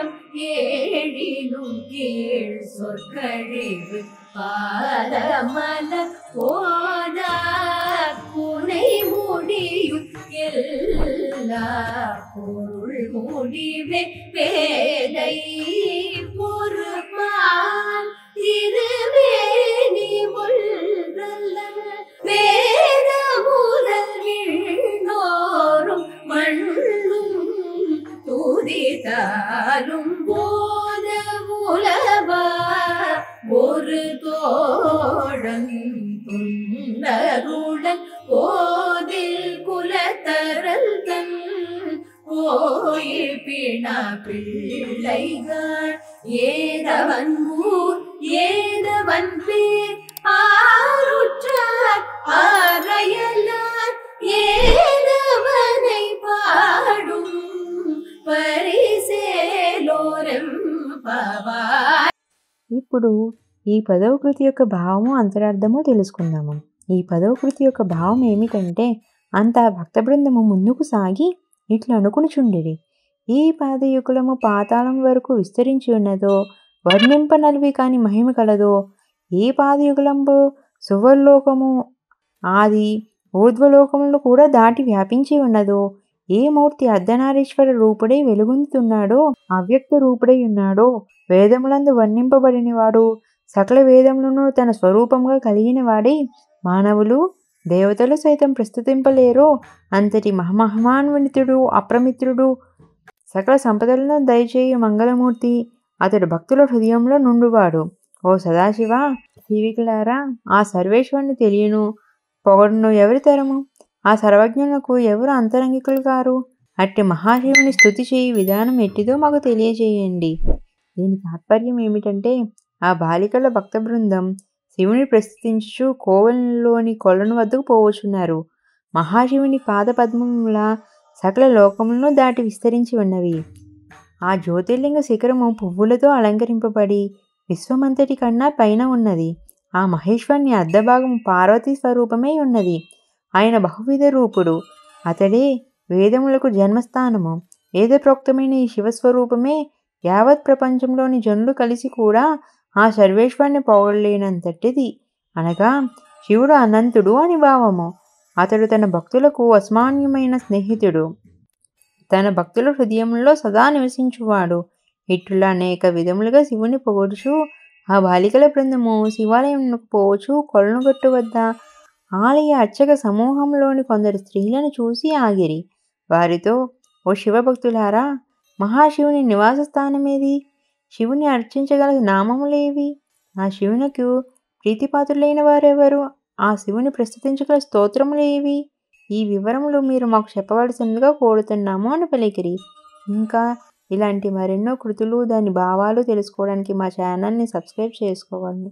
பாதம் ஏழினும் கீழ் சொற்கழிவு பாதமல போதா புனை முடியும் எல்லா பொருள் முடிவே வேலை பொறுப்பால் திருவேணி ஒன்றல்ல வேத முதல் விண்ணோரும் மண்ணும் துதித்தாலும் போத உலவா ஒரு தோழன் துண்டருடன் போதில் குலத்தரல் தன் கோயில் பிணா பிள்ளைகள் ஏதவன் ஊர் ஏதவன் பேர் ஆருற்றார் ஆரையலார் ஏதவனை பாடும் పరిసేలోరం పవా. ఇప్పుడు ఈ 10వ కృతి యొక్క భావము అంతరార్థము తెలుసుకుందాము. ఈ 10వ కృతి యొక్క భావం ఏమిటంటే, అంతా భక్త బృందము ముందుకు సాగి ఇట్లా అనుకునిచుండిరి. ఈ పాదయుగలము పాతాళం వరకు విస్తరించి ఉన్నదో వర్ణింపనల్వి కాని మహిమ కలదో, ఏ పాదయుగలంబు సువర్లోకము ఆది ఊర్ధ్వలోకములు కూడా దాటి వ్యాపించి ఉన్నదో, ఏ మూర్తి అర్ధనారీశ్వర రూపుడై వెలుగొందుతున్నాడో, అవ్యక్త రూపుడై ఉన్నాడో, వేదములందు వర్ణింపబడినవాడు, సకల వేదములను తన స్వరూపంగా కలిగిన వాడై మానవులు దేవతలు సైతం ప్రస్తుతింపలేరో అంతటి మహాన్వితుడు అప్రమిత్రుడు, సకల సంపదలను దయచేయు మంగళమూర్తి, అతడు భక్తుల హృదయంలో నుండువాడు. ఓ సదాశివ, శివికులారా, ఆ సర్వేశ్వరుని తెలియను పొగడును ఎవరి తరము? ఆ సర్వజ్ఞులకు ఎవరు అంతరంగికులు కారు? అట్టి మహాశివుని స్తుతి చేయి విధానం ఎట్టిదో మాకు తెలియజేయండి. దీని తాత్పర్యం ఏమిటంటే, ఆ బాలికల భక్త బృందం శివుని ప్రస్తుతించు కోవెలలోని కొలను వద్దకు పోవచున్నారు. మహాశివుని పాద పద్మముల సకల లోకములను దాటి విస్తరించి ఉన్నవి. ఆ జ్యోతిర్లింగ శిఖరము పువ్వులతో అలంకరింపబడి విశ్వమంతటి కన్నా పైన ఉన్నది. ఆ మహేశ్వరుని అర్ధభాగము పార్వతీ స్వరూపమై ఉన్నది. ఆయన బహువిధ రూపుడు. అతడే వేదములకు జన్మస్థానము. వేదప్రోక్తమైన ఈ శివస్వరూపమే యావత్ ప్రపంచంలోని జనులు కలిసి కూడా ఆ సర్వేశ్వరుని పొగడలేనంతటిది. అనగా శివుడు అనంతుడు అని భావము. అతడు తన భక్తులకు అస్మాన్యమైన స్నేహితుడు. తన భక్తుల హృదయంలో సదా నివసించువాడు. ఇట్లా అనేక విధములుగా శివుని పొగడుచు ఆ బాలికల బృందము శివాలయంకు పోవచ్చు. కొలనుగట్టు వద్ద ఆలయ అర్చక సమూహంలోని కొందరు స్త్రీలను చూసి ఆగిరి. వారితో, ఓ శివభక్తులారా, మహాశివుని నివాస స్థానమేది? శివుని అర్చించగల నామములేవి? ఆ శివునికి ప్రీతిపాత్రులైన వారెవరు? ఆ శివుని ప్రస్తుతించగల స్తోత్రములేవి? ఈ వివరములు మీరు మాకు చెప్పవలసిందిగా కోరుతున్నాము అని పలికిరి. ఇంకా ఇలాంటి మరెన్నో కృతులు, దాని భావాలు తెలుసుకోవడానికి మా ఛానల్ని సబ్స్క్రైబ్ చేసుకోవాలి.